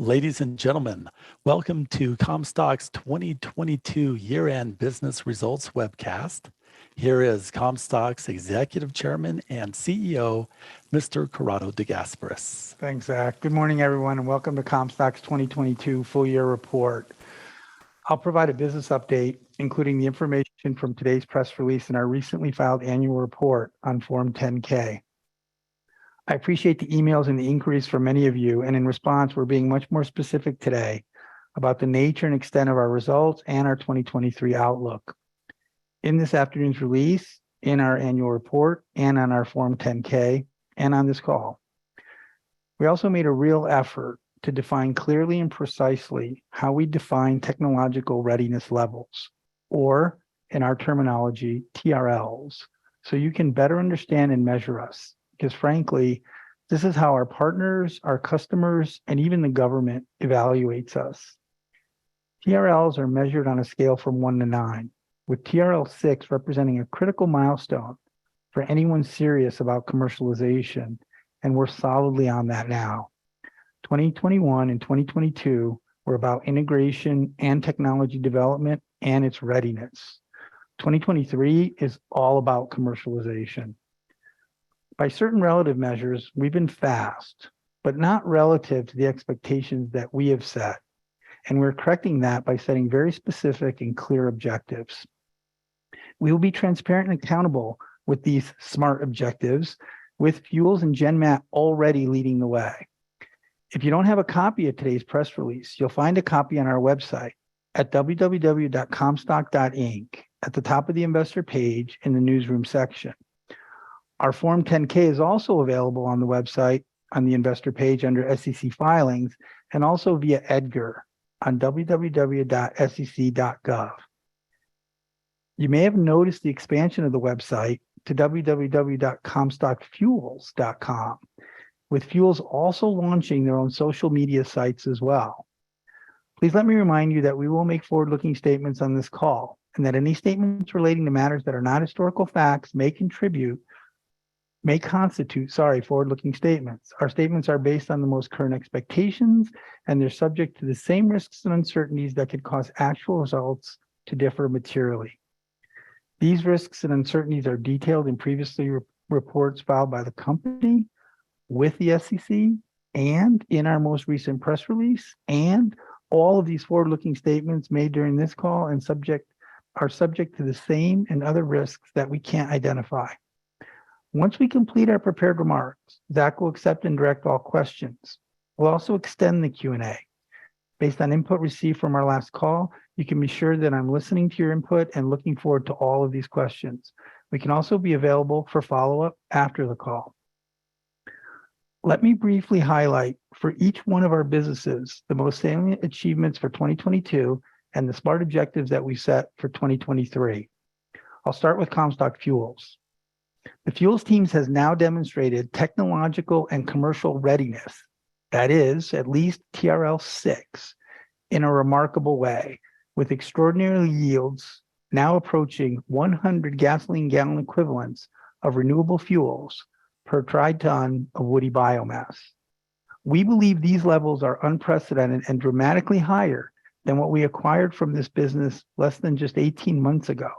Ladies and gentlemen, welcome to Comstock's 2022 year-end business results webcast. Here is Comstock's Executive Chairman and CEO, Mr. Corrado De Gasperis. Thanks, Zach. Good morning, everyone, and welcome to Comstock's 2022 full year report. I'll provide a business update, including the information from today's press release and our recently filed annual report on Form 10-K. I appreciate the emails and the inquiries from many of you, and in response, we're being much more specific today about the nature and extent of our results and our 2023 outlook. In this afternoon's release, in our annual report, and on our Form 10-K, and on this call, we also made a real effort to define clearly and precisely how we define technological readiness levels, or in our terminology, TRLs, so you can better understand and measure us. Because frankly, this is how our partners, our customers, and even the government evaluates us. TRLs are measured on a scale from 1 to 9, with TRL 6 representing a critical milestone for anyone serious about commercialization, and we're solidly on that now. 2021 and 2022 were about integration and technology development and its readiness. 2023 is all about commercialization. By certain relative measures, we've been fast, but not relative to the expectations that we have set. And we're correcting that by setting very specific and clear objectives. We will be transparent and accountable with these SMART objectives, with Fuels and GenMat already leading the way. If you don't have a copy of today's press release, you'll find a copy on our website at www.comstock.inc at the top of the investor page in the newsroom section. Our Form 10-K is also available on the website on the investor page under SEC filings and also via EDGAR on www.sec.gov. You may have noticed the expansion of the website to www.comstockfuels.com, with Fuels also launching their own social media sites as well. Please let me remind you that we will make forward-looking statements on this call, and that any statements relating to matters that are not historical facts may constitute forward-looking statements. Our statements are based on the most current expectations, and they're subject to the same risks and uncertainties that could cause actual results to differ materially. These risks and uncertainties are detailed in previously reports filed by the company with the SEC and in our most recent press release, and all of these forward-looking statements made during this call and are subject to the same and other risks that we can't identify. Once we complete our prepared remarks, Zach will accept and direct all questions. We'll also extend the Q&A. Based on input received from our last call, you can be sure that I'm listening to your input and looking forward to all of these questions. We can also be available for follow-up after the call. Let me briefly highlight for each one of our businesses the most salient achievements for 2022 and the SMART objectives that we set for 2023. I'll start with Comstock Fuels. The Fuels teams has now demonstrated technological and commercial readiness, that is, at least TRL 6, in a remarkable way, with extraordinary yields now approaching 100 gasoline gallon equivalents of renewable fuels per tri-ton of woody biomass. We believe these levels are unprecedented and dramatically higher than what we acquired from this business less than just 18 months ago.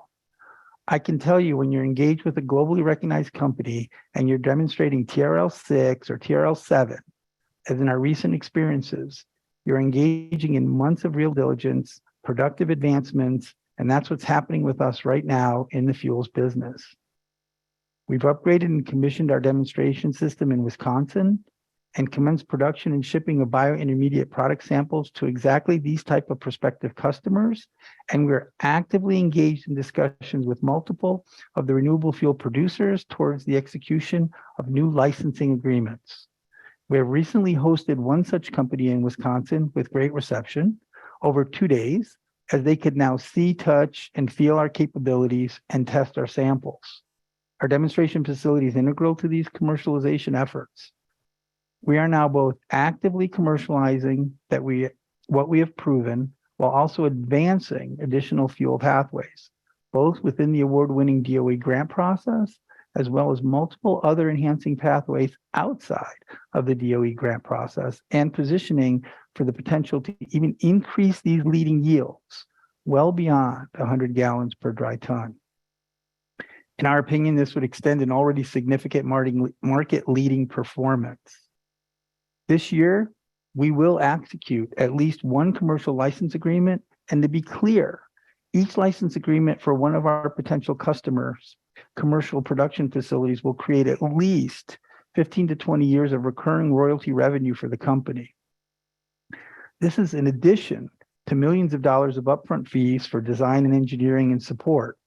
I can tell you when you're engaged with a globally recognized company and you're demonstrating TRL 6 or TRL 7, as in our recent experiences, you're engaging in months of real diligence, productive advancements, and that's what's happening with us right now in the fuels business. We've upgraded and commissioned our demonstration system in Wisconsin and commenced production and shipping of biointermediate product samples to exactly these type of prospective customers. And we're actively engaged in discussions with multiple of the renewable fuel producers towards the execution of new licensing agreements. We have recently hosted one such company in Wisconsin with great reception over 2 days, as they could now see, touch, and feel our capabilities and test our samples. Our demonstration facility is integral to these commercialization efforts. We are now both actively commercializing what we have proven, while also advancing additional fuel pathways, both within the award-winning DOE grant process, as well as multiple other enhancing pathways outside of the DOE grant process, and positioning for the potential to even increase these leading yields well beyond 100 gallons per dry ton. In our opinion, this would extend an already significant market-leading performance. This year, we will execute at least one commercial license agreement, and to be clear, each license agreement for one of our potential customers' commercial production facilities will create at least 15 to 20 years of recurring royalty revenue for the company. This is in addition to millions of dollars of upfront fees for design and engineering and support.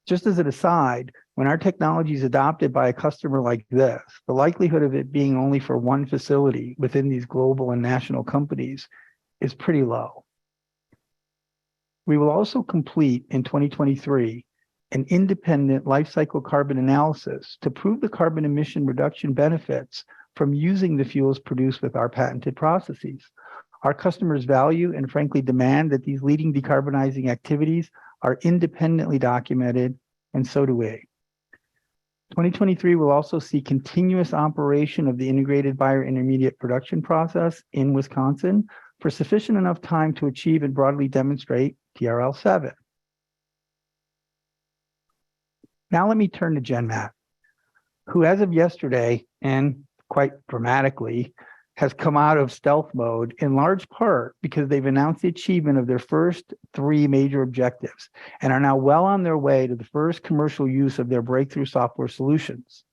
Just as an aside, when our technology is adopted by a customer like this, the likelihood of it being only for one facility within these global and national companies is pretty low. We will also complete in 2023 an independent life cycle carbon analysis to prove the carbon emission reduction benefits from using the fuels produced with our patented processes. Our customers value and frankly demand that these leading decarbonizing activities are independently documented, and so do we. 2023 will also see continuous operation of the integrated bio-intermediate production process in Wisconsin for sufficient enough time to achieve and broadly demonstrate TRL 7. Now let me turn to GenMat, who as of yesterday, and quite dramatically, has come out of stealth mode in large part because they've announced the achievement of their first 3 major objectives and are now well on their way to the first commercial use of their breakthrough software solutions.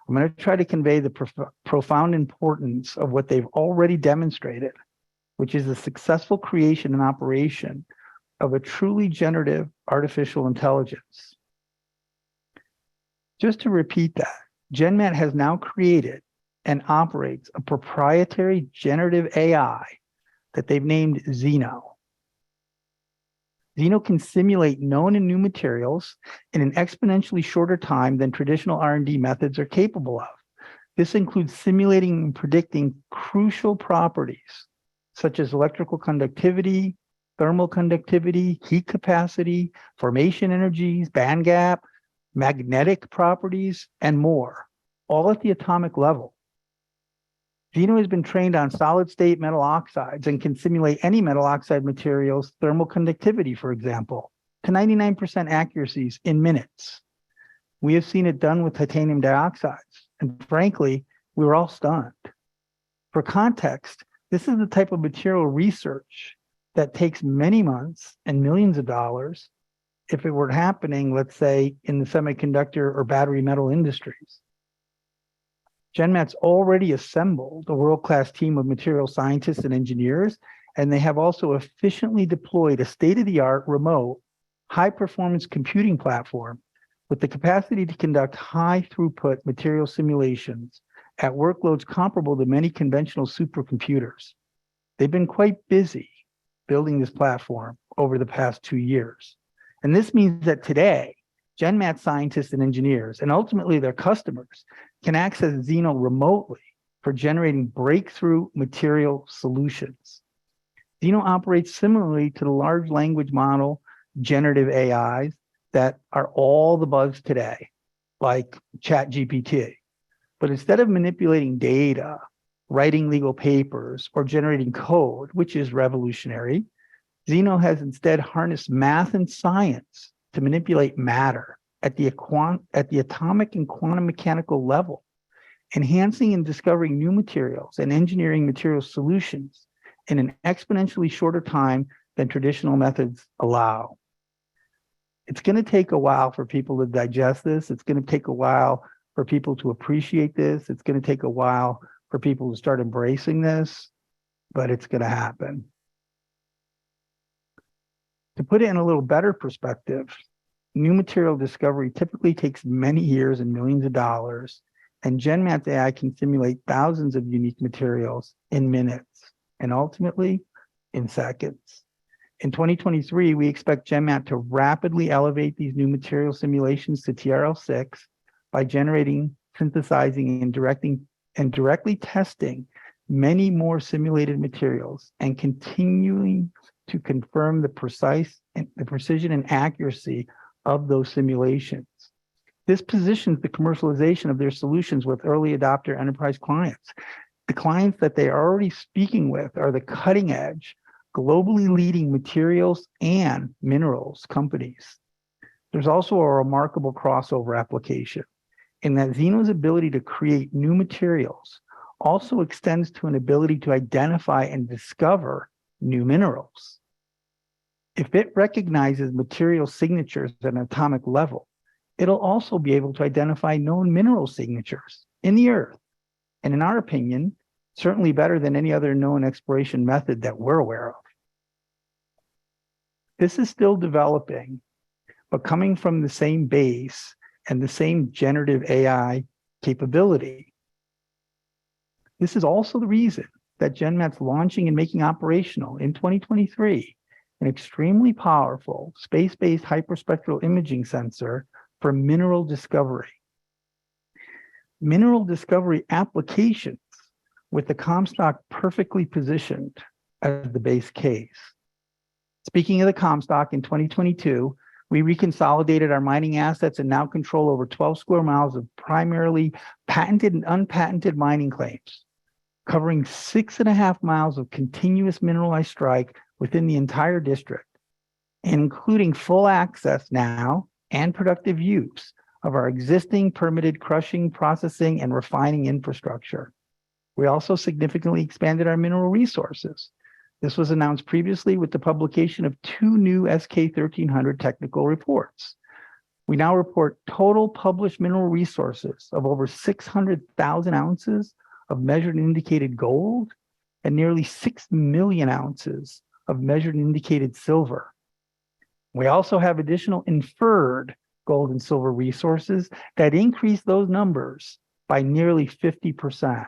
I'm going to try to convey the profound importance of what they've already demonstrated, which is the successful creation and operation of a truly generative artificial intelligence. Just to repeat that, GenMat has now created and operates a proprietary generative AI that they've named Zeno. Zeno can simulate known and new materials in an exponentially shorter time than traditional R&D methods are capable of. This includes simulating and predicting crucial properties such as electrical conductivity, thermal conductivity, heat capacity, formation energies, band gap, magnetic properties, and more, all at the atomic level. Zeno has been trained on solid-state metal oxides and can simulate any metal oxide material's thermal conductivity, for example, to 99% accuracies in minutes. We have seen it done with titanium dioxides, and frankly, we were all stunned. For context, this is the type of material research that takes many months and millions of dollars if it were happening, let's say, in the semiconductor or battery metal industries. GenMat's already assembled a world-class team of material scientists and engineers, and they have also efficiently deployed a state-of-the-art remote high-performance computing platform with the capacity to conduct high-throughput material simulations at workloads comparable to many conventional supercomputers. They've been quite busy building this platform over the past 2 years. And this means that today, GenMat scientists and engineers, and ultimately their customers, can access Zeno remotely for generating breakthrough material solutions. Zeno operates similarly to the large language model generative AIs that are all the buzz today, like ChatGPT. But instead of manipulating data, writing legal papers, or generating code, which is revolutionary, Zeno has instead harnessed math and science to manipulate matter at the atomic and quantum mechanical level, enhancing and discovering new materials and engineering material solutions in an exponentially shorter time than traditional methods allow. It's going to take a while for people to digest this. It's going to take a while for people to appreciate this. It's going to take a while for people to start embracing this, but it's going to happen. To put it in a little better perspective, new material discovery typically takes many years and millions of dollars, and GenMat's AI can simulate thousands of unique materials in minutes, and ultimately in seconds. In 2023, we expect GenMat to rapidly elevate these new material simulations to TRL 6 by generating, synthesizing, and directly testing many more simulated materials and continuing to confirm the precision and accuracy of those simulations. This positions the commercialization of their solutions with early adopter enterprise clients. The clients that they are already speaking with are the cutting edge, globally leading materials and minerals companies. There's also a remarkable crossover application in that Zeno's ability to create new materials also extends to an ability to identify and discover new minerals. If it recognizes material signatures at an atomic level, it'll also be able to identify known mineral signatures in the earth. And in our opinion, certainly better than any other known exploration method that we're aware of. This is still developing, but coming from the same base and the same generative AI capability. This is also the reason that GenMat's launching and making operational in 2023 an extremely powerful space-based hyperspectral imaging sensor for mineral discovery. Mineral discovery applications with the Comstock perfectly positioned as the base case. Speaking of the Comstock, in 2022, we reconsolidated our mining assets and now control over 12 square miles of primarily patented and unpatented mining claims, covering 6.5 miles of continuous mineralized strike within the entire district, including full access now and productive use of our existing permitted crushing, processing, and refining infrastructure. We also significantly expanded our mineral resources. This was announced previously with the publication of 2 new SK 1300 technical reports. We now report total published mineral resources of over 600,000 ounces of measured and indicated gold and nearly 6 million ounces of measured and indicated silver. We also have additional inferred gold and silver resources that increase those numbers by nearly 50%.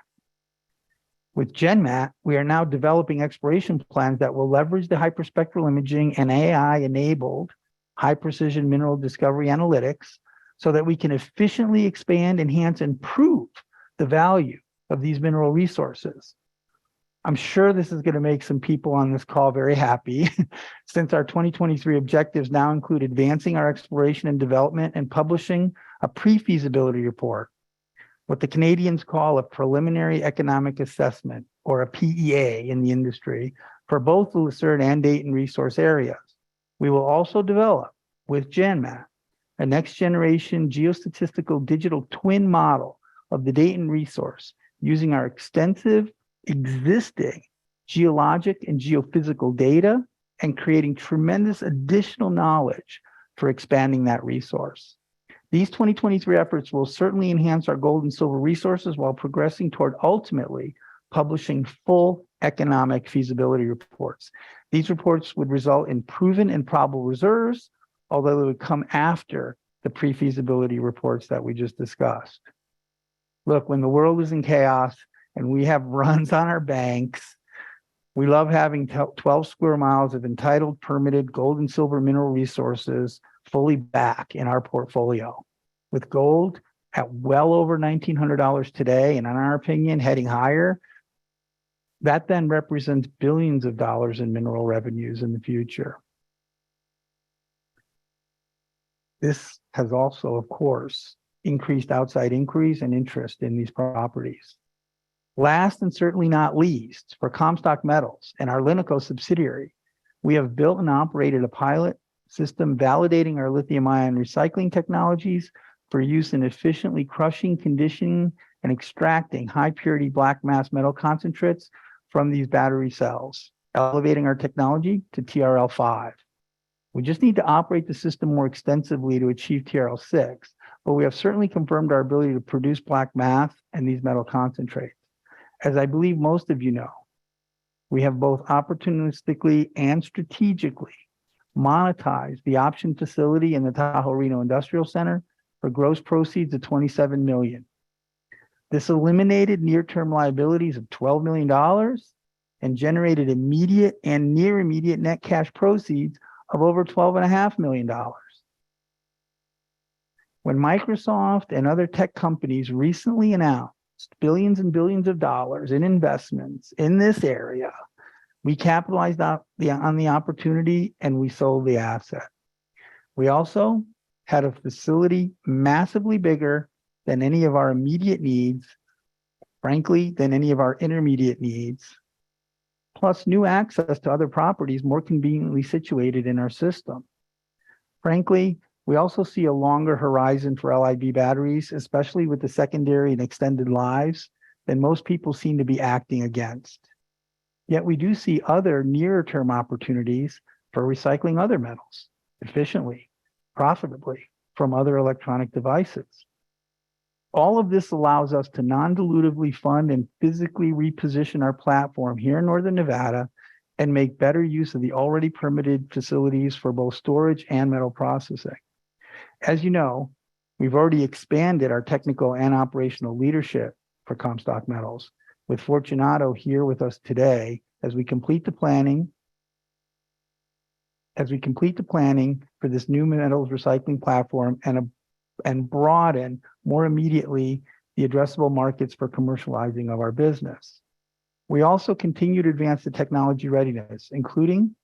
With GenMat, we are now developing exploration plans that will leverage the hyperspectral imaging and AI-enabled high-precision mineral discovery analytics so that we can efficiently expand, enhance, and prove the value of these mineral resources. I'm sure this is going to make some people on this call very happy since our 2023 objectives now include advancing our exploration and development and publishing a pre-feasibility report, what the Canadians call a preliminary economic assessment, or a PEA in the industry, for both the Lucerne and Dayton resource areas. We will also develop, with GenMat, a next-generation geostatistical digital twin model of the Dayton resource using our extensive existing geologic and geophysical data and creating tremendous additional knowledge for expanding that resource. These 2023 efforts will certainly enhance our gold and silver resources while progressing toward ultimately publishing full economic feasibility reports. These reports would result in proven and probable reserves, although they would come after the pre-feasibility reports that we just discussed. Look, when the world is in chaos and we have runs on our banks, we love having 12 square miles of entitled, permitted gold and silver mineral resources fully back in our portfolio. With gold at well over $1,900 today, and in our opinion, heading higher, that then represents billions of dollars in mineral revenues in the future. This has also, of course, increased outside inquiries and interest in these properties. Last and certainly not least, for Comstock Metals and our Linico subsidiary, we have built and operated a pilot system validating our lithium-ion recycling technologies for use in efficiently crushing, conditioning, and extracting high-purity black mass metal concentrates from these battery cells, elevating our technology to TRL5. We just need to operate the system more extensively to achieve TRL6, but we have certainly confirmed our ability to produce black mass and these metal concentrates. As I believe most of you know, we have both opportunistically and strategically monetized the option facility in the Tahoe Reno Industrial Center for gross proceeds of $27 million. This eliminated near-term liabilities of $12 million and generated immediate and near immediate net cash proceeds of over $12.5 million. When Microsoft and other tech companies recently announced billions and billions of dollars in investments in this area, we capitalized on the opportunity and we sold the asset. We also had a facility massively bigger than any of our immediate needs frankly, than any of our intermediate needs, plus new access to other properties more conveniently situated in our system. Frankly, we also see a longer horizon for LIB batteries, especially with the secondary and extended lives, than most people seem to be acting against. Yet we do see other nearer-term opportunities for recycling other metals efficiently, profitably from other electronic devices. All of this allows us to non-dilutively fund and physically reposition our platform here in Northern Nevada and make better use of the already permitted facilities for both storage and metal processing. As you know, we've already expanded our technical and operational leadership for Comstock Metals, with Fortunato here with us today as we complete the planning for this new metals recycling platform and broaden more immediately the addressable markets for commercializing of our business. We also continue to advance the technology readiness, including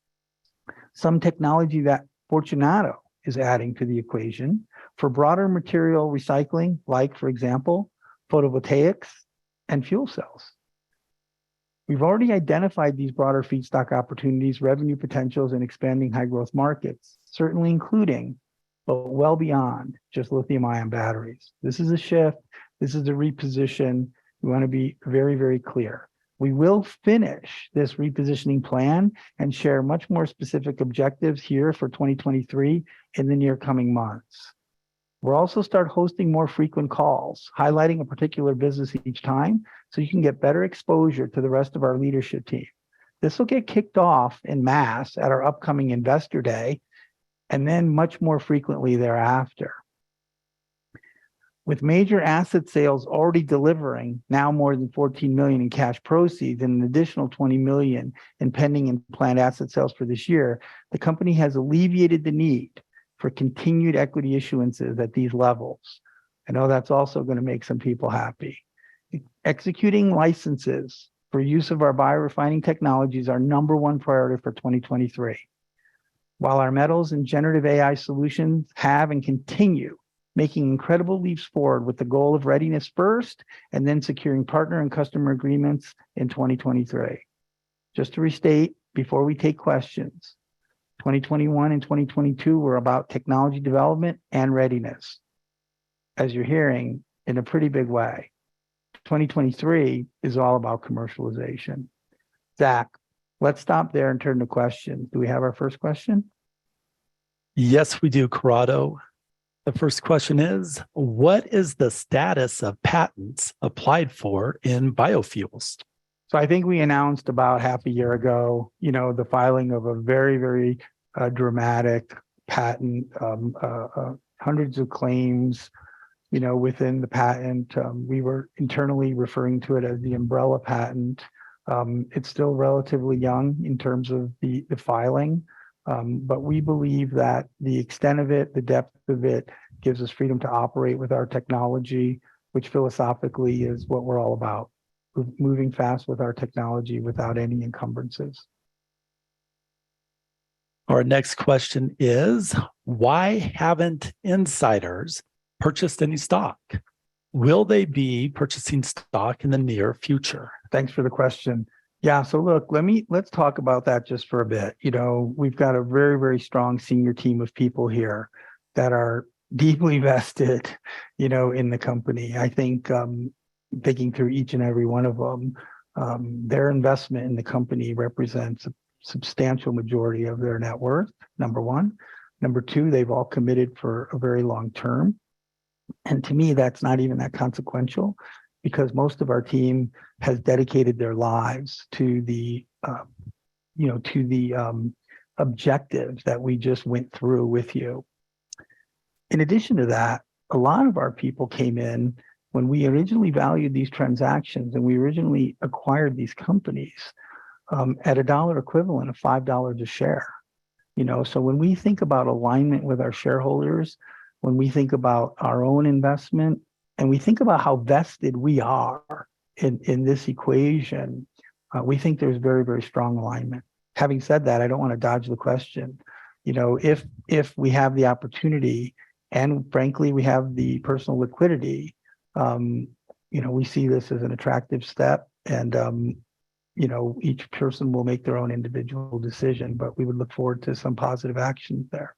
some technology that Fortunato is adding to the equation for broader material recycling, like, for example, photovoltaics and fuel cells. We've already identified these broader feedstock opportunities, revenue potentials, and expanding high-growth markets, certainly including, but well beyond just lithium-ion batteries. This is a shift. This is a reposition. We want to be very, very clear. We will finish this repositioning plan and share much more specific objectives here for 2023 in the near coming months. We'll also start hosting more frequent calls, highlighting a particular business each time so you can get better exposure to the rest of our leadership team. This will get kicked off en masse at our upcoming Investor Day and then much more frequently thereafter. With major asset sales already delivering now more than $14 million in cash proceeds and an additional $20 million in pending and planned asset sales for this year, the company has alleviated the need for continued equity issuances at these levels. I know that's also going to make some people happy. Executing licenses for use of our biorefining technology is our number one priority for 2023. While our metals and generative AI solutions have and continue making incredible leaps forward with the goal of readiness first and then securing partner and customer agreements in 2023. Just to restate before we take questions, 2021 and 2022 were about technology development and readiness, as you're hearing, in a pretty big way. 2023 is all about commercialization. Zach, let's stop there and turn to questions. Do we have our first question? Yes, we do, Corrado. The first question is, what is the status of patents applied for in biofuels? So I think we announced about half a year ago, the filing of a very, very dramatic patent, hundreds of claims, within the patent. We were internally referring to it as the umbrella patent. It's still relatively young in terms of the filing, but we believe that the extent of it, the depth of it, gives us freedom to operate with our technology, which philosophically is what we're all about, moving fast with our technology without any encumbrances. Our next question is, why haven't insiders purchased any stock? Will they be purchasing stock in the near future? Thanks for the question. Yeah, so look, let's talk about that just for a bit. We've got a very, very strong senior team of people here that are deeply vested, in the company. I think thinking through each and every one of them, their investment in the company represents a substantial majority of their net worth, number one. Number two, they've all committed for a very long term. And to me, that's not even that consequential, because most of our team has dedicated their lives to the objectives that we just went through with you. In addition to that, a lot of our people came in when we originally valued these transactions and we originally acquired these companies at a dollar equivalent of $5 a share. So when we think about alignment with our shareholders, when we think about our own investment, and we think about how vested we are in this equation, we think there's very, very strong alignment. Having said that, I don't want to dodge the question. If we have the opportunity, and frankly, we have the personal liquidity, we see this as an attractive step, and each person will make their own individual decision, but we would look forward to some positive actions there.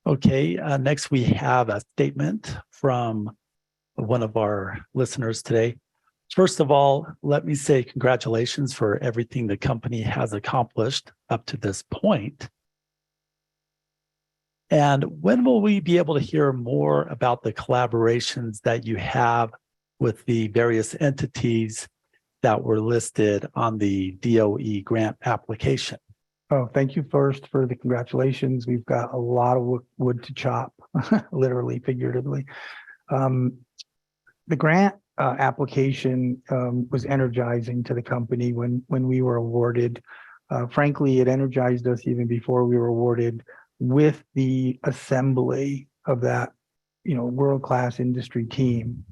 Okay, next we have a statement from one of our listeners today. First of all, let me say congratulations for everything the company has accomplished up to this point. And when will we be able to hear more about the collaborations that you have with the various entities that were listed on the DOE grant application? Oh, thank you first for the congratulations. We've got a lot of wood to chop, literally, figuratively. The grant application was energizing to the company when we were awarded. Frankly, it energized us even before we were awarded, with the assembly of that, world-class industry team.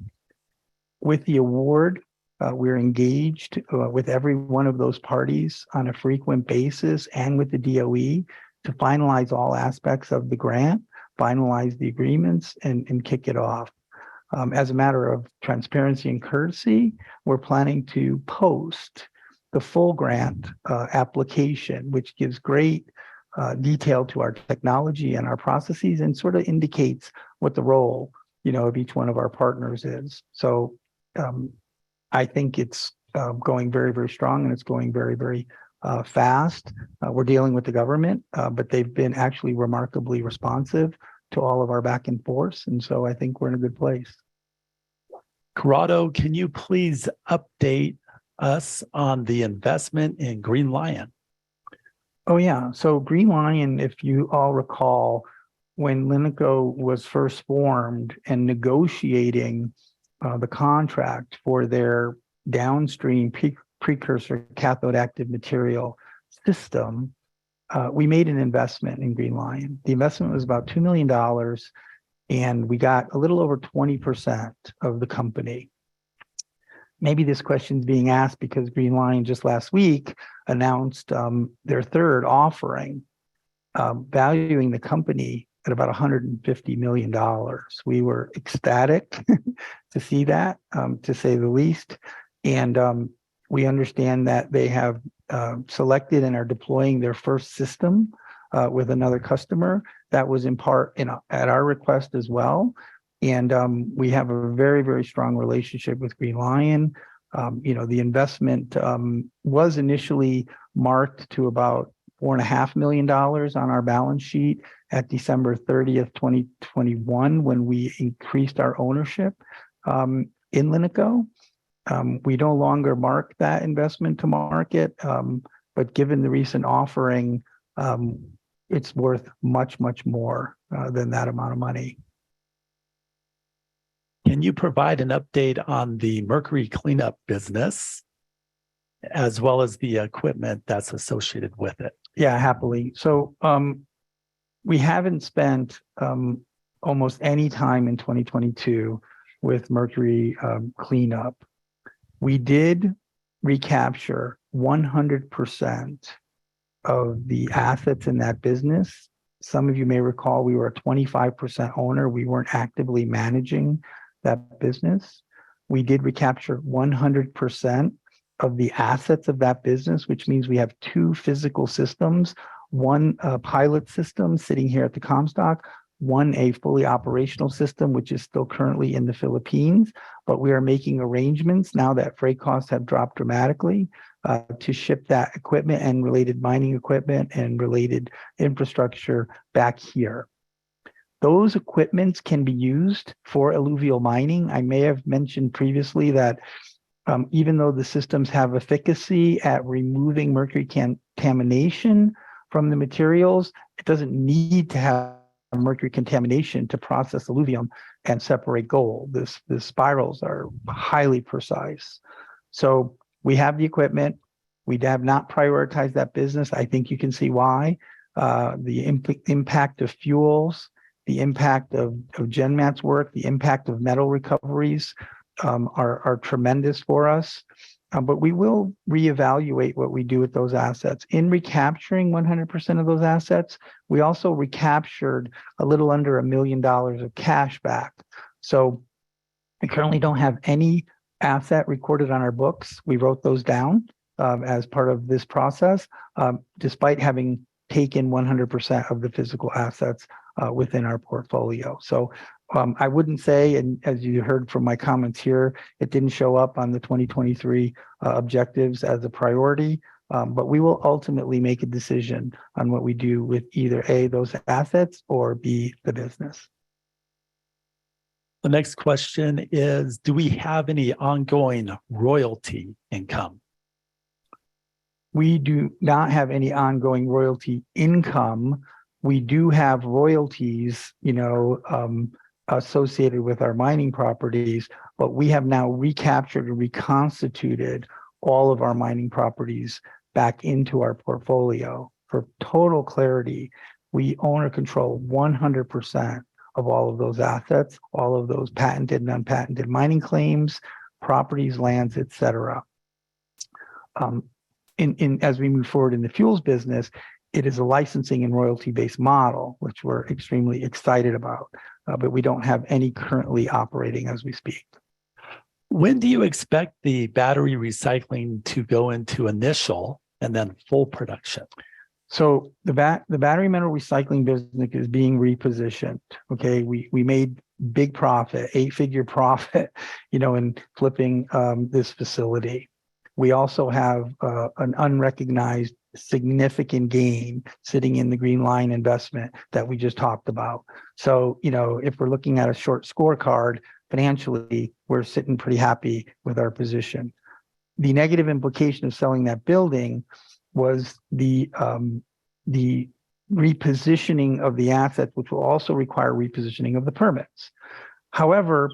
With the award, we're engaged with every one of those parties on a frequent basis and with the DOE to finalize all aspects of the grant, finalize the agreements, and kick it off. As a matter of transparency and courtesy, we're planning to post the full grant application, which gives great detail to our technology and our processes and sort of indicates what the role, of each one of our partners is. So I think it's going very, very strong, and it's going very, very fast. We're dealing with the government, but they've been actually remarkably responsive to all of our back and forth. And so I think we're in a good place. Corrado, can you please update us on the investment in Green Li-ion? Oh, yeah. So Green Li-ion, if you all recall, when LINICO was first formed and negotiating the contract for their downstream precursor cathode active material system, we made an investment in Green Li-ion. The investment was about $2 million, and we got a little over 20% of the company. Maybe this question's being asked because Green Li-ion just last week announced their third offering, valuing the company at about $150 million. We were ecstatic to see that, to say the least. And we understand that they have selected and are deploying their first system with another customer. That was in part at our request as well. And we have a very, very strong relationship with Green Li-ion. The investment was initially marked to about $4.5 million on our balance sheet at December 30th, 2021, when we increased our ownership in LINICO. We no longer mark that investment to market, but given the recent offering, it's worth much, much more than that amount of money. Can you provide an update on the mercury cleanup business, as well as the equipment that's associated with it? Yeah, happily. So we haven't spent almost any time in 2022 with mercury cleanup. We did recapture 100% of the assets in that business. Some of you may recall we were a 25% owner. We weren't actively managing that business. We did recapture 100% of the assets of that business, which means we have two physical systems, one pilot system sitting here at the Comstock, one a fully operational system, which is still currently in the Philippines, but we are making arrangements now that freight costs have dropped dramatically to ship that equipment and related mining equipment and related infrastructure back here. Those equipments can be used for alluvial mining. I may have mentioned previously that even though the systems have efficacy at removing mercury contamination from the materials, it doesn't need to have mercury contamination to process alluvium and separate gold. The spirals are highly precise. So we have the equipment. We have not prioritized that business. I think you can see why. The impact of fuels, the impact of GenMat's work, the impact of metal recoveries are tremendous for us. But we will reevaluate what we do with those assets. In recapturing 100% of those assets, we also recaptured a little under $1 million of cash back. So we currently don't have any asset recorded on our books. We wrote those down as part of this process, despite having taken 100% of the physical assets within our portfolio. So I wouldn't say, and as you heard from my comments here, it didn't show up on the 2023 objectives as a priority, but we will ultimately make a decision on what we do with either A, those assets, or B, the business. The next question is, do we have any ongoing royalty income? We do not have any ongoing royalty income. We do have royalties, associated with our mining properties, but we have now recaptured and reconstituted all of our mining properties back into our portfolio. For total clarity, we own or control 100% of all of those assets, all of those patented and unpatented mining claims, properties, lands, et cetera. As we move forward in the fuels business, it is a licensing and royalty-based model, which we're extremely excited about, but we don't have any currently operating as we speak. When do you expect the battery recycling to go into initial and then full production? So the battery metal recycling business is being repositioned. Okay, we made big profit, 8-figure profit, in flipping this facility. We also have an unrecognized significant gain sitting in the green line investment that we just talked about. So, if we're looking at a short scorecard financially, we're sitting pretty happy with our position. The negative implication of selling that building was the repositioning of the assets, which will also require repositioning of the permits. However,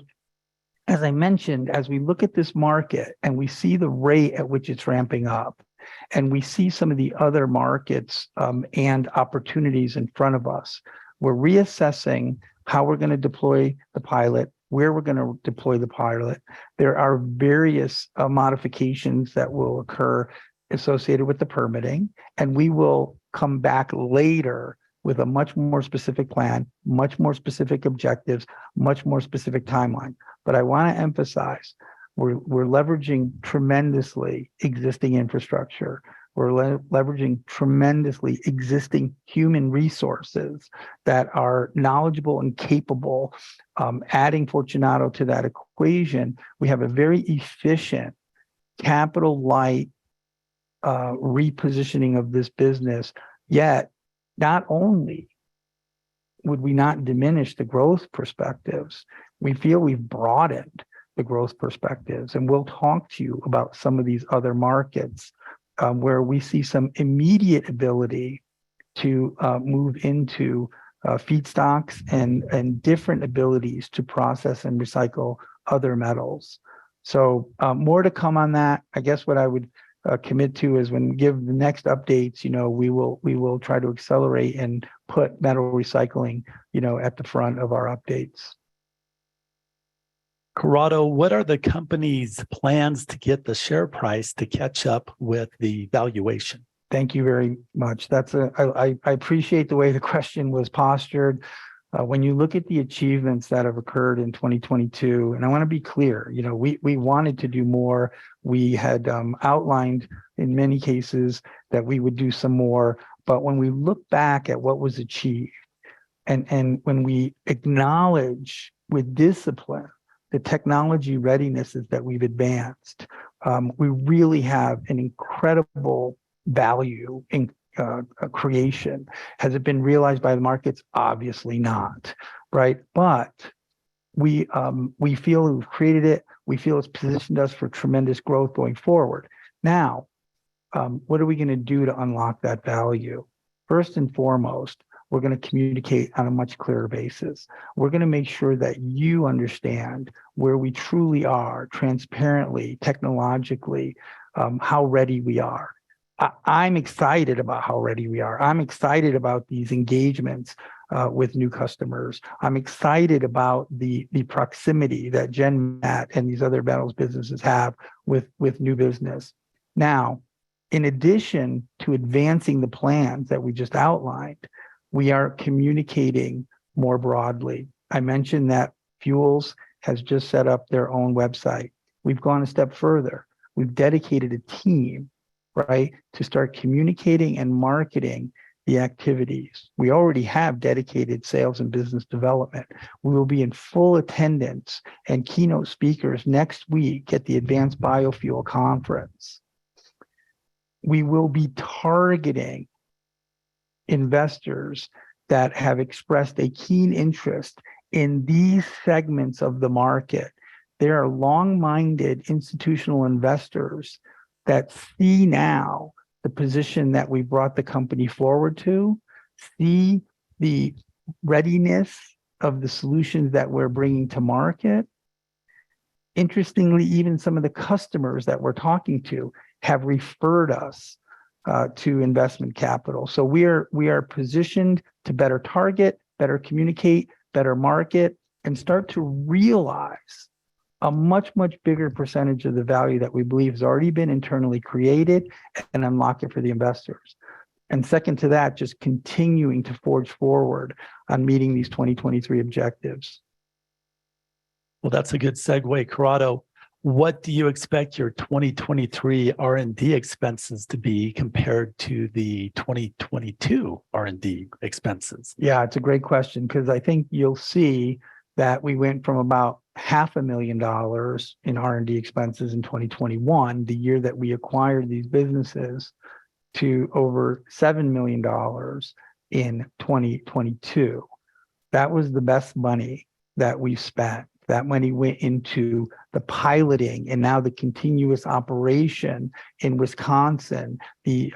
as I mentioned, as we look at this market and we see the rate at which it's ramping up, and we see some of the other markets and opportunities in front of us, we're reassessing how we're going to deploy the pilot, where we're going to deploy the pilot. There are various modifications that will occur associated with the permitting, and we will come back later with a much more specific plan, much more specific objectives, much more specific timeline. But I want to emphasize, we're leveraging tremendously existing infrastructure. We're leveraging tremendously existing human resources that are knowledgeable and capable. Adding Fortunato to that equation, we have a very efficient, capital light repositioning of this business. Yet, not only would we not diminish the growth perspectives, we feel we've broadened the growth perspectives. And we'll talk to you about some of these other markets where we see some immediate ability to move into feedstocks and different abilities to process and recycle other metals. So more to come on that. I guess what I would commit to is when we give the next updates, we will try to accelerate and put metal recycling, at the front of our updates. Corrado, what are the company's plans to get the share price to catch up with the valuation? Thank you very much. I appreciate the way the question was postured. When you look at the achievements that have occurred in 2022, and I want to be clear, we wanted to do more. We had outlined in many cases that we would do some more. But when we look back at what was achieved, and when we acknowledge with discipline the technology readinesses that we've advanced, we really have an incredible value in creation. Has it been realized by the markets? Obviously not, right? But we feel we've created it. We feel it's positioned us for tremendous growth going forward. Now, what are we going to do to unlock that value? First and foremost, we're going to communicate on a much clearer basis. We're going to make sure that you understand where we truly are, transparently, technologically, how ready we are. I'm excited about how ready we are. I'm excited about these engagements with new customers. I'm excited about the proximity that GenMat and these other metals businesses have with new business. Now, in addition to advancing the plans that we just outlined, we are communicating more broadly. I mentioned that Fuels has just set up their own website. We've gone a step further. We've dedicated a team, right, to start communicating and marketing the activities. We already have dedicated sales and business development. We will be in full attendance and keynote speakers next week at the Advanced Biofuel Conference. We will be targeting investors that have expressed a keen interest in these segments of the market. There are long-minded institutional investors that see now the position that we brought the company forward to, see the readiness of the solutions that we're bringing to market. Interestingly, even some of the customers that we're talking to have referred us to investment capital. So we are positioned to better target, better communicate, better market, and start to realize a much, much bigger percentage of the value that we believe has already been internally created and unlock it for the investors. And second to that, just continuing to forge forward on meeting these 2023 objectives. Well, that's a good segue, Corrado. What do you expect your 2023 R&D expenses to be compared to the 2022 R&D expenses? Yeah, it's a great question, because I think you'll see that we went from about $500,000 in R&D expenses in 2021, the year that we acquired these businesses, to over $7 million in 2022. That was the best money that we spent. That money went into the piloting and now the continuous operation in Wisconsin, the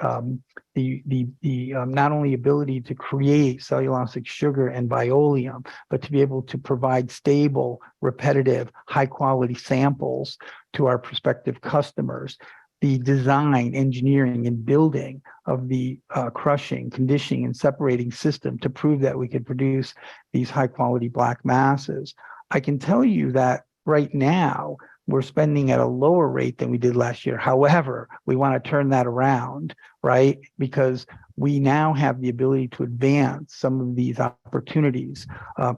not only ability to create cellulosic sugar and Bioleum, but to be able to provide stable, repetitive, high quality samples to our prospective customers. The design, engineering, and building of the crushing, conditioning, and separating system to prove that we could produce these high quality black masses. I can tell you that right now we're spending at a lower rate than we did last year. However, we want to turn that around, right? Because we now have the ability to advance some of these opportunities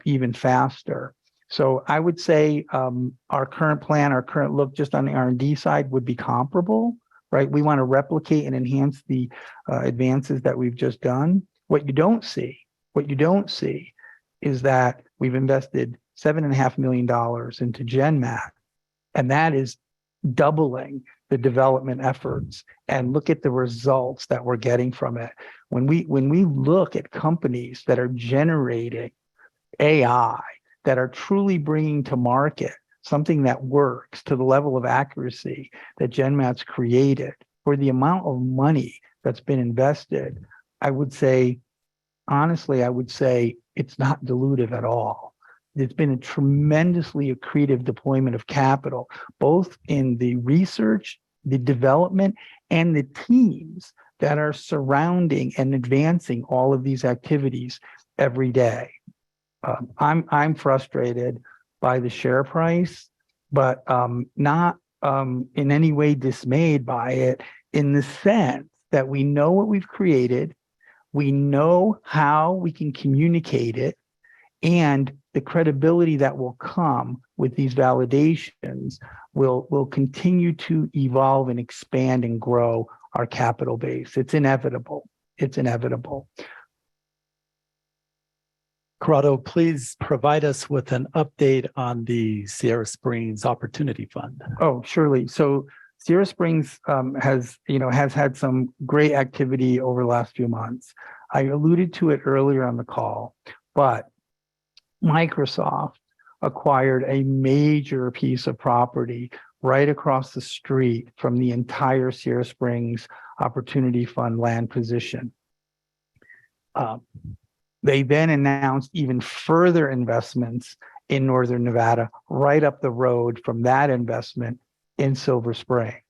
even faster. So I would say our current plan, our current look just on the R&D side would be comparable, right? We want to replicate and enhance the advances that we've just done. What you don't see is that we've invested $7.5 million into GenMat, and that is doubling the development efforts. And look at the results that we're getting from it. When we look at companies that are generating AI, that are truly bringing to market something that works to the level of accuracy that GenMat's created, for the amount of money that's been invested, I would say, honestly, it's not dilutive at all. It's been a tremendously accretive deployment of capital, both in the research, the development, and the teams that are surrounding and advancing all of these activities every day. I'm frustrated by the share price, but not in any way dismayed by it, in the sense that we know what we've created, we know how we can communicate it, and the credibility that will come with these validations will continue to evolve and expand and grow our capital base. It's inevitable. It's inevitable. Corrado, please provide us with an update on the Sierra Springs Opportunity Fund. Oh, surely. So Sierra Springs has had some great activity over the last few months. I alluded to it earlier on the call, but Microsoft acquired a major piece of property right across the street from the entire Sierra Springs Opportunity Fund land position. They then announced even further investments in Northern Nevada, right up the road from that investment in Silver Springs.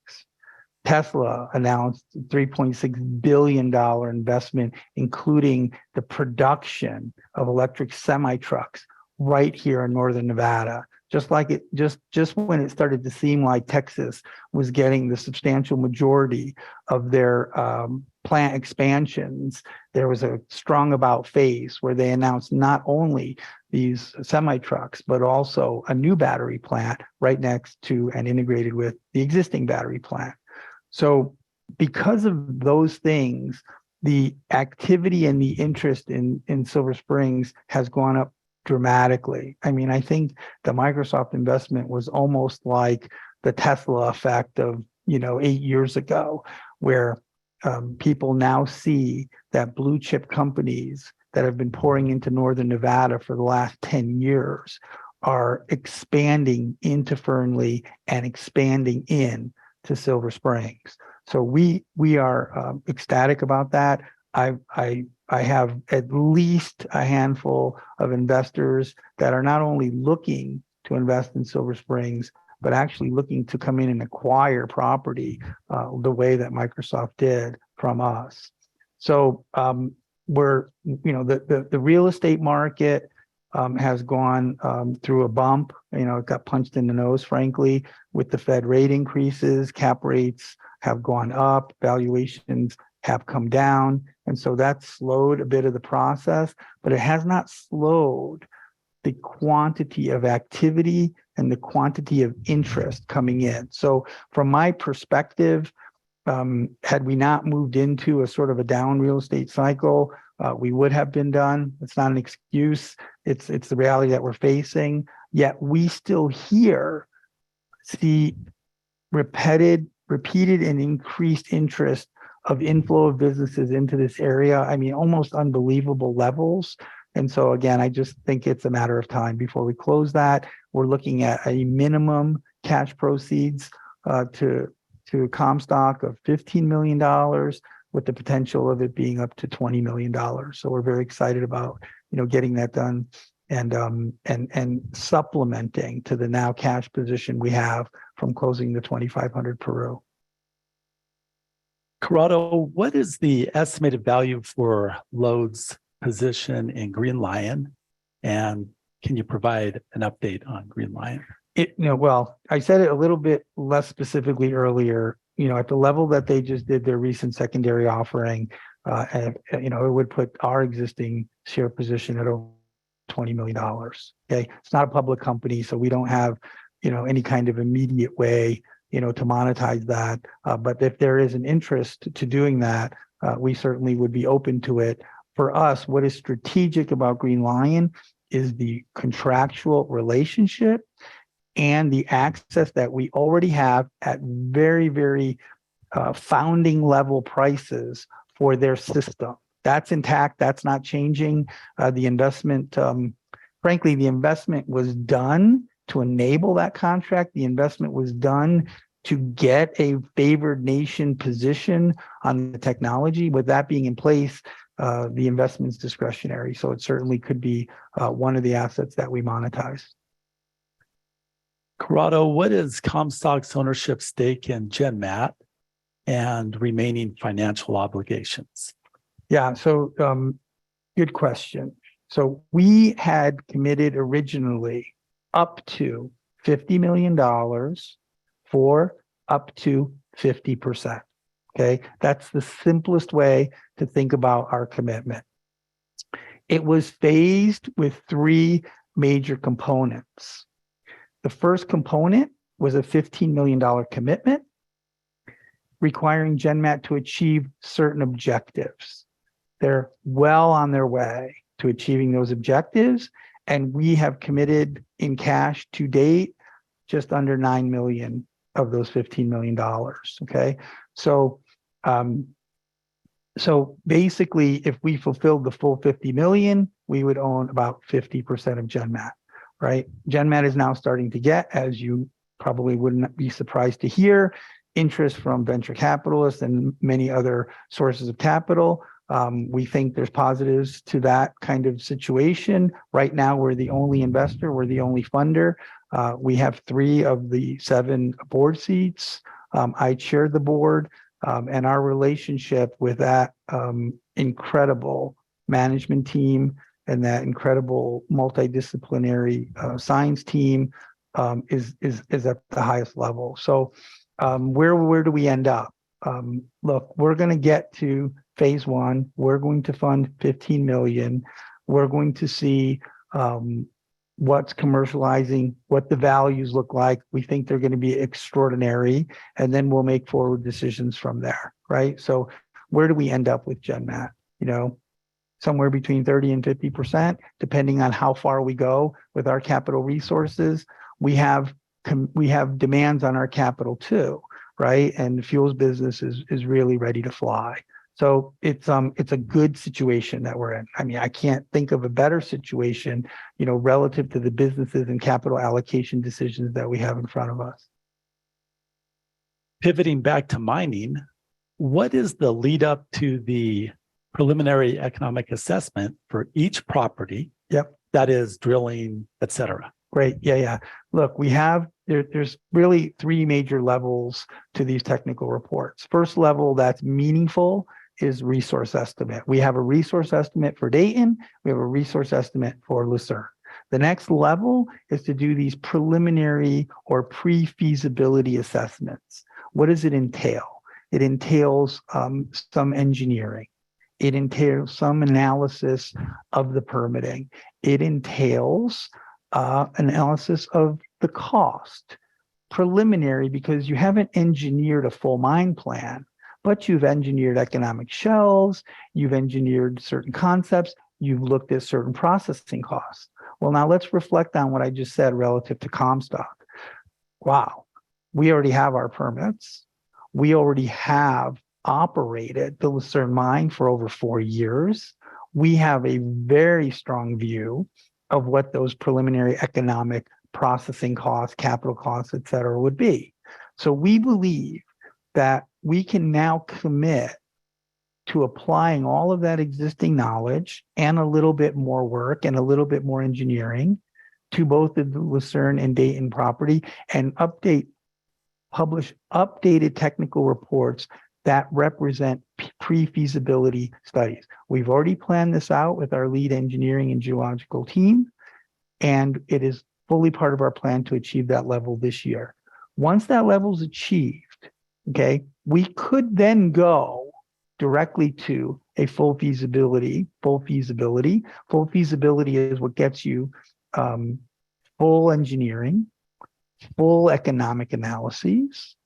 Tesla announced a $3.6 billion investment, including the production of electric semi-trucks right here in Northern Nevada. Just when it started to seem like Texas was getting the substantial majority of their plant expansions, there was a strong about phase where they announced not only these semi trucks, but also a new battery plant right next to and integrated with the existing battery plant. So because of those things, the activity and the interest in Silver Springs has gone up dramatically. I mean, I think the Microsoft investment was almost like the Tesla effect of, 8 years ago, where people now see that blue chip companies that have been pouring into Northern Nevada for the last 10 years are expanding into Fernley and expanding in to Silver Springs. So we are ecstatic about that. I have at least a handful of investors that are not only looking to invest in Silver Springs, but actually looking to come in and acquire property the way that Microsoft did from us. So we're, the real estate market has gone through a bump. It got punched in the nose, frankly, with the Fed rate increases. Cap rates have gone up, valuations have come down. And so that slowed a bit of the process, but it has not slowed the quantity of activity and the quantity of interest coming in. So from my perspective, had we not moved into a sort of a down real estate cycle, we would have been done. It's not an excuse. It's the reality that we're facing. Yet we still see repeated and increased interest of inflow of businesses into this area. I mean, almost unbelievable levels. And so again, I just think it's a matter of time before we close that. We're looking at a minimum cash proceeds to Comstock of $15 million with the potential of it being up to $20 million. So we're very excited about, getting that done and supplementing to the now cash position we have from closing the 2,500 Peru. Corrado, what is the estimated value for LODE's position in Green Lion? And can you provide an update on Green Lion? Well, I said it a little bit less specifically earlier, at the level that they just did their recent secondary offering, and, it would put our existing share position at over $20 million. Okay. It's not a public company, so we don't have, any kind of immediate way, to monetize that. But if there is an interest to doing that, we certainly would be open to it. For us, what is strategic about Green Lion is the contractual relationship and the access that we already have at very, very founding level prices for their system. That's intact. That's not changing. The investment, frankly, the investment was done to enable that contract. The investment was done to get a favored nation position on the technology. With that being in place, the investment's discretionary. So it certainly could be one of the assets that we monetize. Corrado, what is Comstock's ownership stake in GenMat and remaining financial obligations? Yeah, so good question. So we had committed originally up to $50 million for up to 50%. Okay, that's the simplest way to think about our commitment. It was phased with three major components. The first component was a $15 million commitment requiring GenMat to achieve certain objectives. They're well on their way to achieving those objectives, and we have committed in cash to date just under 9 million of those $15 million. Okay, so basically, if we fulfilled the full 50 million, we would own about 50% of GenMat. Right? GenMat is now starting to get, as you probably wouldn't be surprised to hear, interest from venture capitalists and many other sources of capital. We think there's positives to that kind of situation. Right now, we're the only investor. We're the only funder. We have 3 of the 7 board seats. I chair the board, and our relationship with that incredible management team and that incredible multidisciplinary science team is at the highest level. So where do we end up? look, we're going to get to phase one. We're going to fund 15 million. We're going to see what's commercializing, what the values look like. We think they're going to be extraordinary, and then we'll make forward decisions from there, right? So where do we end up with GenMat? You know, somewhere between 30 and 50%, depending on how far we go with our capital resources. We have demands on our capital too, right? And the fuels business is really ready to fly. So it's a good situation that we're in. I mean, I can't think of a better situation, you know, relative to the businesses and capital allocation decisions that we have in front of us. Pivoting back to mining, what is the lead up to the preliminary economic assessment for each property? Yep. That is drilling, et cetera. Great. Yeah. Look, we have, there's really three major levels to these technical reports. First level that's meaningful is resource estimate. We have a resource estimate for Dayton. We have a resource estimate for Lucerne. The next level is to do these preliminary or pre-feasibility assessments. What does it entail? It entails some engineering. It entails some analysis of the permitting. It entails analysis of the cost. Preliminary because you haven't engineered a full mine plan, but you've engineered economic shells, you've engineered certain concepts, you've looked at certain processing costs. Well, now let's reflect on what I just said relative to Comstock. Wow, we already have our permits. We already have operated the Lucerne mine for over 4 years. We have a very strong view of what those preliminary economic processing costs, capital costs, et cetera, would be. So we believe that we can now commit to applying all of that existing knowledge and a little bit more work and a little bit more engineering to both the Lucerne and Dayton property and publish updated technical reports that represent pre-feasibility studies. We've already planned this out with our lead engineering and geological team, and it is fully part of our plan to achieve that level this year. Once that level is achieved, okay, we could then go directly to a full feasibility. Full feasibility is what gets you full engineering, full economic analyses,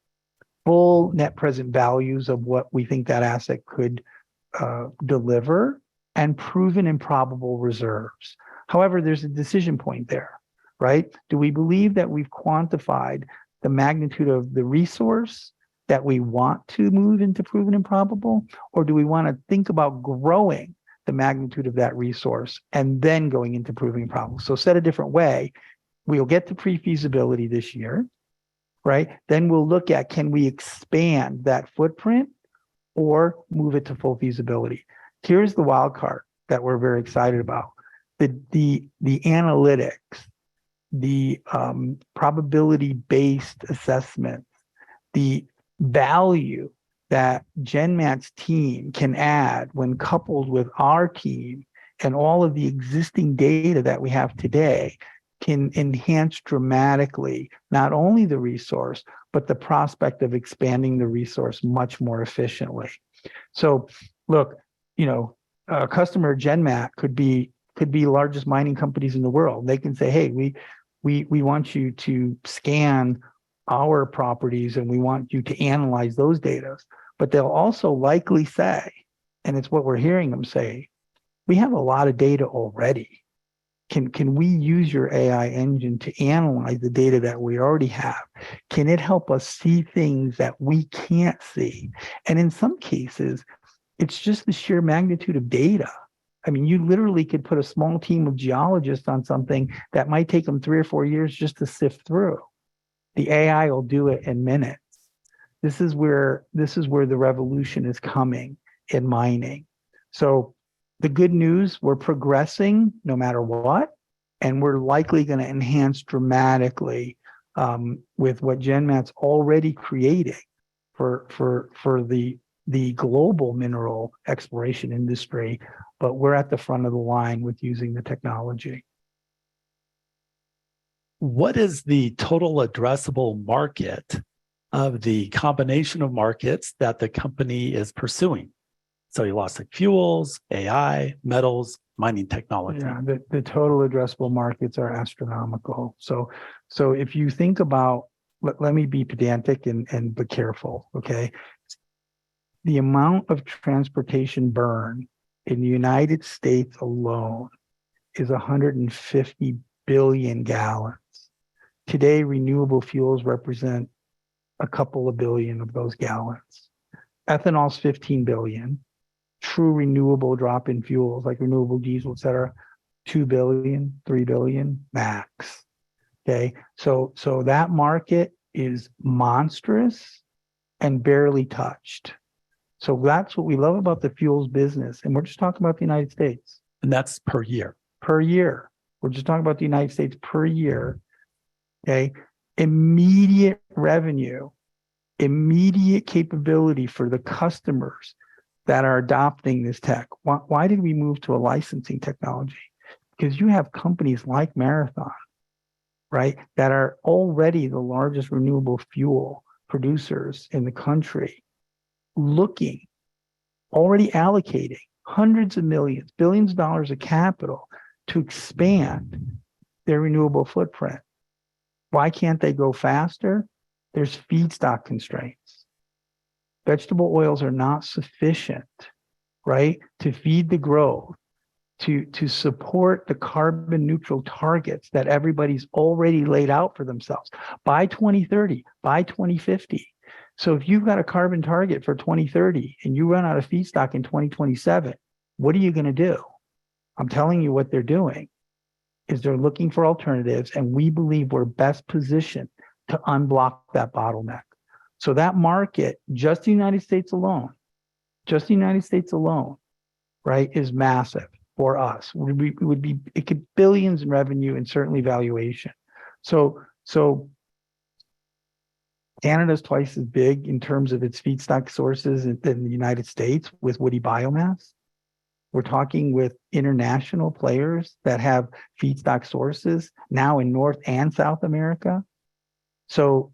full net present values of what we think that asset could deliver, and proven and probable reserves. However, there's a decision point there, right? Do we believe that we've quantified the magnitude of the resource that we want to move into proven and probable, or do we want to think about growing the magnitude of that resource and then going into proven and probable? So said a different way, we'll get to pre-feasibility this year, right? Then we'll look at, can we expand that footprint or move it to full feasibility? Here's the wild card that we're very excited about. The analytics, the probability-based assessments, the value that GenMat's team can add when coupled with our team and all of the existing data that we have today can enhance dramatically not only the resource, but the prospect of expanding the resource much more efficiently. So look, you know, a customer GenMat could be largest mining companies in the world. They can say, hey, we want you to scan our properties and we want you to analyze those data. But they'll also likely say, and it's what we're hearing them say, we have a lot of data already. Can we use your AI engine to analyze the data that we already have? Can it help us see things that we can't see? And in some cases, it's just the sheer magnitude of data. I mean, you literally could put a small team of geologists on something that might take them 3 or 4 years just to sift through. The AI will do it in minutes. This is where the revolution is coming in mining. So the good news, we're progressing no matter what, and we're likely going to enhance dramatically with what GenMat's already creating for the global mineral exploration industry, but we're at the front of the line with using the technology. What is the total addressable market of the combination of markets that the company is pursuing. Cellulosic fuels, AI, metals, mining technology. Yeah, the total addressable markets are astronomical. So if you think about, let me be pedantic and be careful, okay? The amount of transportation burn in the United States alone is 150 billion gallons. Today, renewable fuels represent a couple of billion of those gallons. Ethanol's 15 billion. True renewable drop-in fuels like renewable diesel, et cetera, 2 billion, 3 billion max. Okay. So that market is monstrous and barely touched. So that's what we love about the fuels business. And we're just talking about the United States. And that's per year. Per year. We're just talking about the United States per year. Okay. Immediate revenue, immediate capability for the customers that are adopting this tech. Why did we move to a licensing technology? Because you have companies like Marathon, right, that are already the largest renewable fuel producers in the country, already allocating hundreds of millions, billions of dollars of capital to expand their renewable footprint. Why can't they go faster? There's feedstock constraints. Vegetable oils are not sufficient, right, to feed the growth, to support the carbon neutral targets that everybody's already laid out for themselves by 2030, by 2050. So if you've got a carbon target for 2030 and you run out of feedstock in 2027, what are you going to do? I'm telling you what they're doing is they're looking for alternatives, and we believe we're best positioned to unblock that bottleneck. So that market, just the United States alone, right, is massive for us. It could billions in revenue and certainly valuation. So Canada's twice as big in terms of its feedstock sources than the United States with woody biomass. We're talking with international players that have feedstock sources now in North and South America. So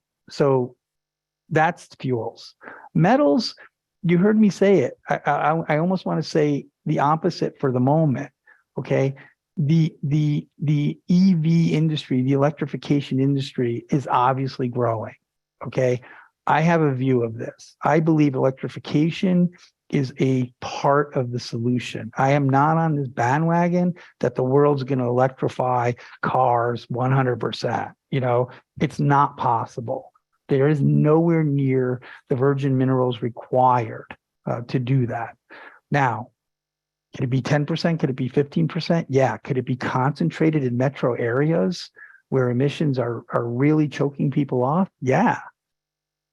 that's fuels. Metals, you heard me say it. I almost want to say the opposite for the moment. Okay. The EV industry, the electrification industry is obviously growing. Okay. I have a view of this. I believe electrification is a part of the solution. I am not on this bandwagon that the world's going to electrify cars 100%. It's not possible. There is nowhere near the virgin minerals required to do that. Now, could it be 10%? Could it be 15%? Yeah. Could it be concentrated in metro areas where emissions are really choking people off? Yeah.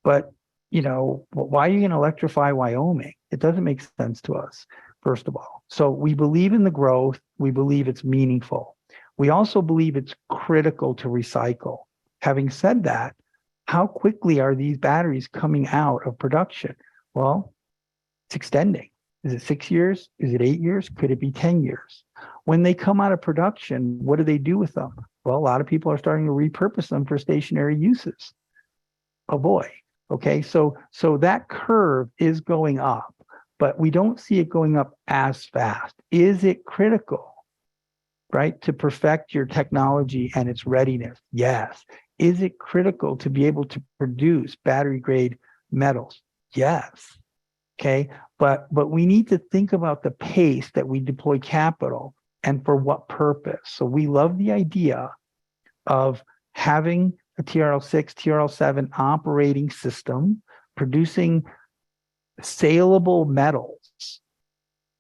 But, why are you going to electrify Wyoming? It doesn't make sense to us, first of all. So we believe in the growth. We believe it's meaningful. We also believe it's critical to recycle. Having said that, how quickly are these batteries coming out of production? Well, it's extending. Is it 6 years? Is it 8 years? Could it be 10 years? When they come out of production, what do they do with them? Well, a lot of people are starting to repurpose them for stationary uses. Oh boy. Okay. So that curve is going up, but we don't see it going up as fast. Is it critical, right, to perfect your technology and its readiness? Yes. Is it critical to be able to produce battery grade metals? Yes. Okay. But we need to think about the pace that we deploy capital and for what purpose. So we love the idea of having a TRL6, TRL7 operating system producing saleable metals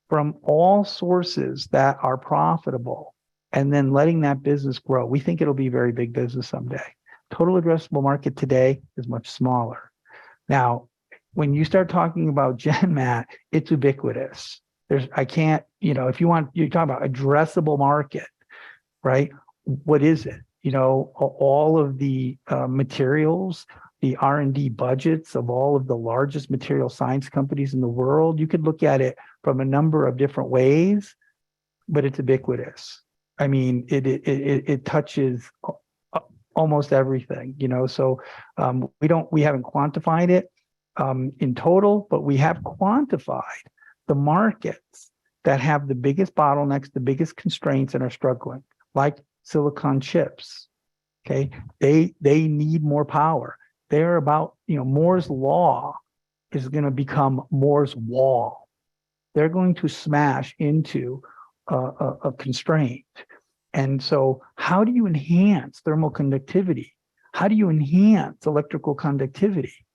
from all sources that are profitable and then letting that business grow. We think it'll be a very big business someday. Total addressable market today is much smaller. Now, when you start talking about GenMat, it's ubiquitous. If you're talking about addressable market, right? What is it? All of the materials, the R&D budgets of all of the largest material science companies in the world, you could look at it from a number of different ways, but it's ubiquitous. I mean, it touches almost everything, so we haven't quantified it in total, but we have quantified the markets that have the biggest bottlenecks, the biggest constraints, and are struggling, like silicon chips. Okay, they need more power. They're about, Moore's law is going to become Moore's wall. They're going to smash into a constraint. And so how do you enhance thermal conductivity? How do you enhance electrical conductivity?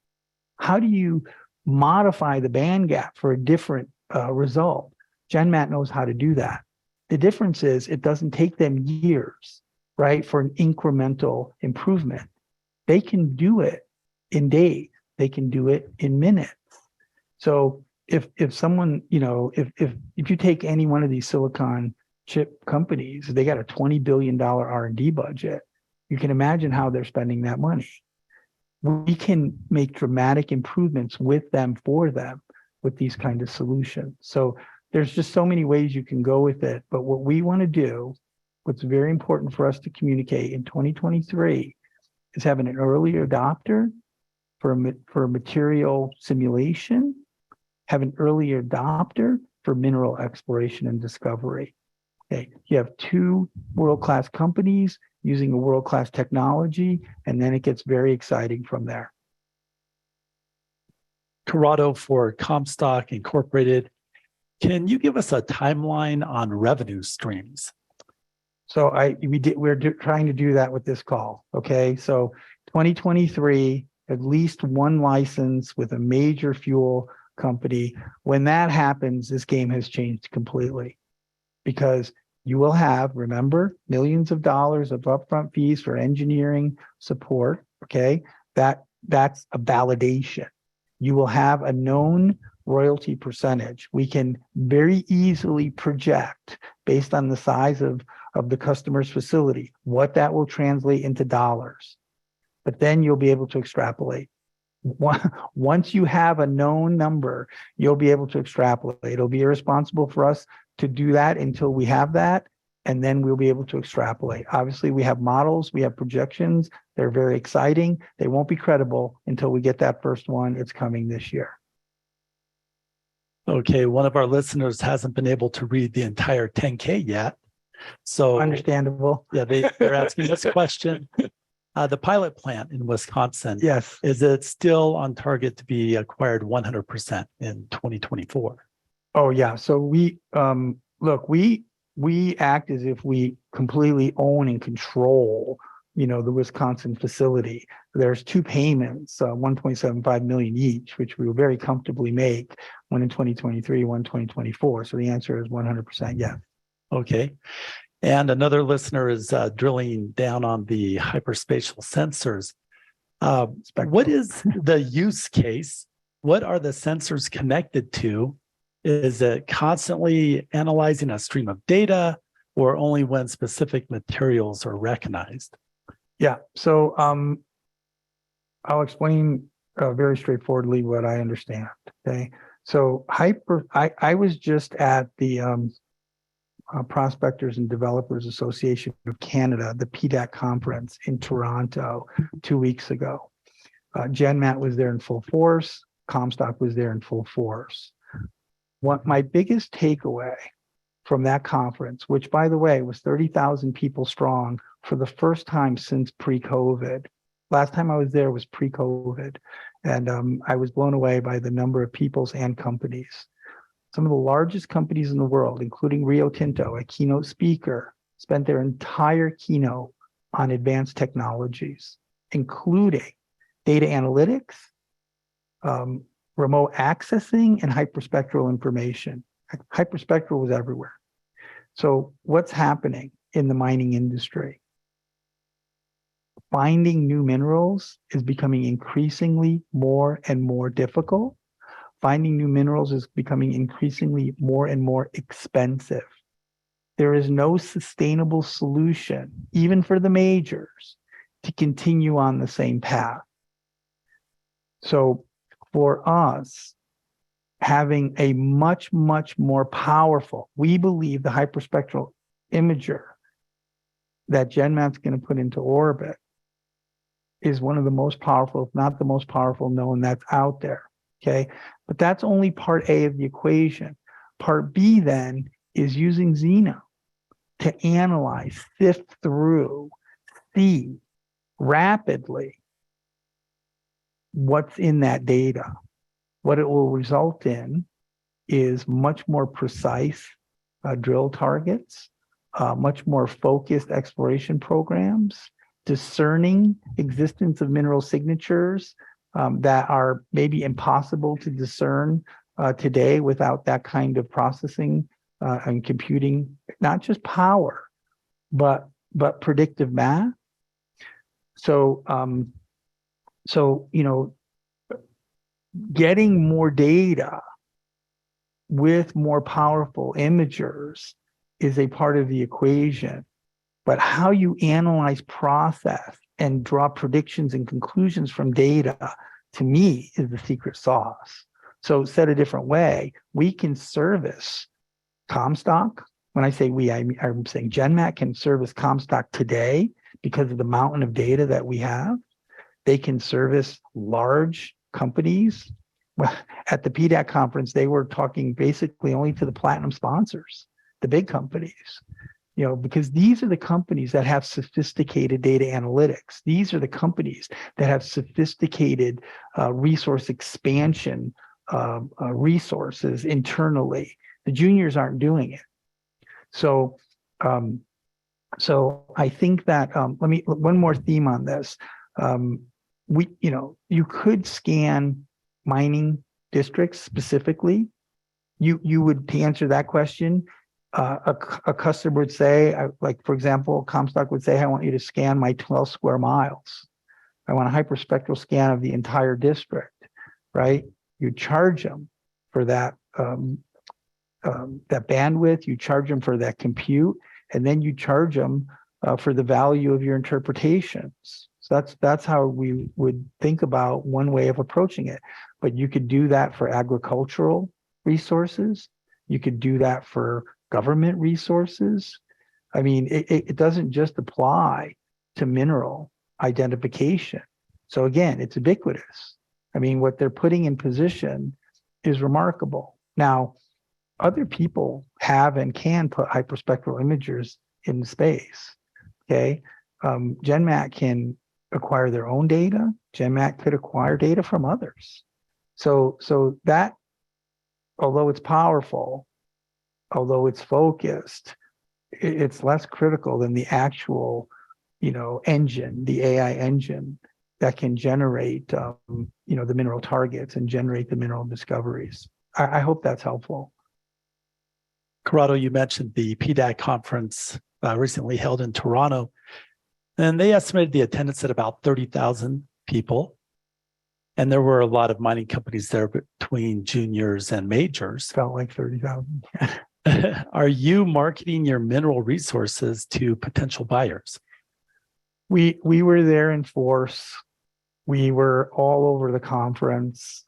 How do you modify the band gap for a different result? GenMat knows how to do that. The difference is it doesn't take them years, right, for an incremental improvement. They can do it in days. They can do it in minutes. So if someone, if you take any one of these silicon chip companies, they got a $20 billion R&D budget. You can imagine how they're spending that money. We can make dramatic improvements with them, for them, with these kind of solutions. So there's just so many ways you can go with it. But what we want to do, what's very important for us to communicate in 2023, is having an early adopter for material simulation, have an early adopter for mineral exploration and discovery. Okay, you have two world-class companies using a world-class technology, and then it gets very exciting from there. Corrado, for Comstock Incorporated, can you give us a timeline on revenue streams? So we're trying to do that with this call. Okay, so 2023, at least one license with a major fuel company. When that happens, this game has changed completely, because you will have, remember, millions of dollars of upfront fees for engineering support. Okay, that's a validation. You will have a known royalty percentage. We can very easily project, based on the size of the customer's facility, what that will translate into dollars. But then you'll be able to extrapolate. Once you have a known number, you'll be able to extrapolate. It'll be irresponsible for us to do that until we have that, and then we'll be able to extrapolate. Obviously, we have models, we have projections. They're very exciting. They won't be credible until we get that first one. It's coming this year. Okay, one of our listeners hasn't been able to read the entire 10K yet. So understandable. Yeah, they're asking this question. The pilot plant in Wisconsin, Yes. is it still on target to be acquired 100% in 2024? Oh, yeah. So we act as if we completely own and control, the Wisconsin facility. There's two payments, 1.75 million each, which we will very comfortably make, one in 2023, one in 2024. So the answer is 100% yes. Okay. And another listener is drilling down on the hyperspatial sensors. What is the use case? What are the sensors connected to? Is it constantly analyzing a stream of data, or only when specific materials are recognized? Yeah. So I'll explain very straightforwardly what I understand. Okay. So I was just at the Prospectors and Developers Association of Canada, the PDAC conference in Toronto 2 weeks ago. GenMat was there in full force. Comstock was there in full force. What my biggest takeaway from that conference, which by the way was 30,000 people strong for the first time since pre-COVID. Last time I was there was pre-COVID, and I was blown away by the number of peoples and companies. Some of the largest companies in the world, including Rio Tinto, a keynote speaker, spent their entire keynote on advanced technologies, including data analytics, remote accessing, and hyperspectral information. Hyperspectral was everywhere. So what's happening in the mining industry? Finding new minerals is becoming increasingly more and more difficult. Finding new minerals is becoming increasingly more and more expensive. There is no sustainable solution, even for the majors, to continue on the same path. So for us, having a much, much more powerful, we believe the hyperspectral imager that GenMat's going to put into orbit, is one of the most powerful, if not the most powerful known that's out there. Okay. But that's only part A of the equation. Part B then is using Xeno to analyze, sift through, see rapidly what's in that data. What it will result in is much more precise drill targets, much more focused exploration programs, discerning existence of mineral signatures that are maybe impossible to discern today without that kind of processing and computing, not just power, but predictive math. So, getting more data with more powerful imagers is a part of the equation. But how you analyze, process, and draw predictions and conclusions from data, to me, is the secret sauce. So said a different way, we can service Comstock. When I say we, I'm saying GenMat can service Comstock today because of the mountain of data that we have. They can service large companies. Well, at the PDAC conference, they were talking basically only to the platinum sponsors, the big companies, because these are the companies that have sophisticated data analytics. These are the companies that have sophisticated resource expansion resources internally. The juniors aren't doing it. So I think that one more theme on this. You could scan mining districts specifically. You would, to answer that question, a customer would say, like, for example, Comstock would say, I want you to scan my 12 square miles. I want a hyperspectral scan of the entire district, right? You charge them for that, that bandwidth, you charge them for that compute, and then you charge them for the value of your interpretations. So that's how we would think about one way of approaching it. But you could do that for agricultural resources. You could do that for government resources. I mean, it doesn't just apply to mineral identification. So again, it's ubiquitous. I mean, what they're putting in position is remarkable. Now, other people have and can put hyperspectral imagers in space. Okay, GenMat can acquire their own data. GenMat could acquire data from others. So that, although it's powerful, although it's focused, it's less critical than the actual, engine, the AI engine that can generate, the mineral targets and generate the mineral discoveries. I hope that's helpful. Corrado, you mentioned the PDAC conference recently held in Toronto, and they estimated the attendance at about 30,000 people. And there were a lot of mining companies there between juniors and majors. Felt like 30,000. Are you marketing your mineral resources to potential buyers? We were there in force. We were all over the conference.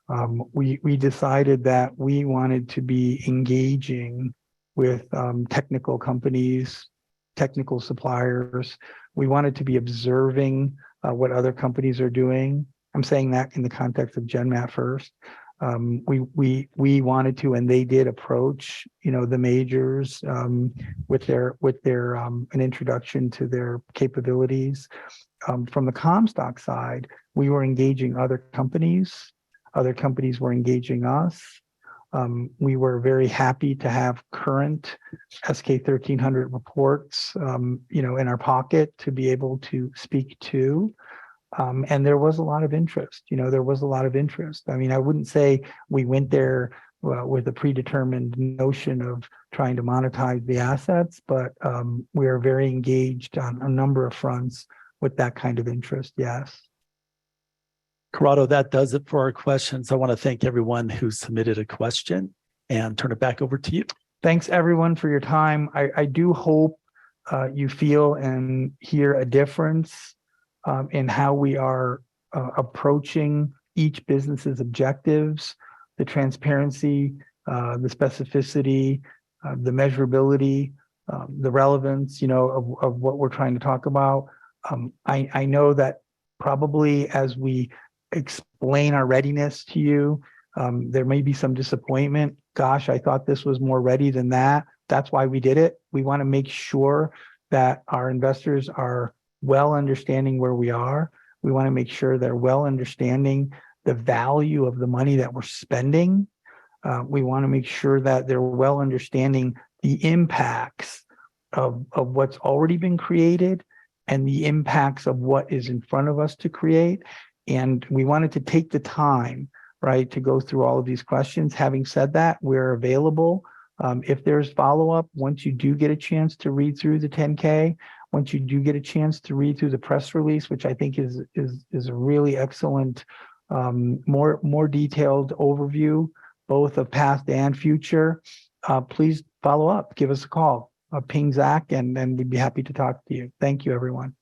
We decided that we wanted to be engaging with technical companies, technical suppliers. We wanted to be observing what other companies are doing. I'm saying that in the context of GenMat first. We wanted to, and they did approach, the majors with their an introduction to their capabilities. From the Comstock side, we were engaging other companies. Other companies were engaging us. We were very happy to have current SK 1300 reports, in our pocket to be able to speak to. And there was a lot of interest. There was a lot of interest. I mean, I wouldn't say we went there with a predetermined notion of trying to monetize the assets, but we are very engaged on a number of fronts with that kind of interest. Yes. Corrado, that does it for our questions. I want to thank everyone who submitted a question and turn it back over to you. Thanks, everyone, for your time. I do hope you feel and hear a difference in how we are approaching each business's objectives, the transparency, the specificity, the measurability, the relevance, of what we're trying to talk about. I know that probably as we explain our readiness to you, there may be some disappointment. Gosh, I thought this was more ready than that. That's why we did it. We want to make sure that our investors are well understanding where we are. We want to make sure they're well understanding the value of the money that we're spending. We want to make sure that they're well understanding the impacts of what's already been created and the impacts of what is in front of us to create. And we wanted to take the time, right, to go through all of these questions. Having said that, we're available. If there's follow-up, once you do get a chance to read through the 10K, once you do get a chance to read through the press release, which I think is a really excellent, more detailed overview, both of past and future, please follow up, give us a call, ping Zach, and we'd be happy to talk to you. Thank you, everyone.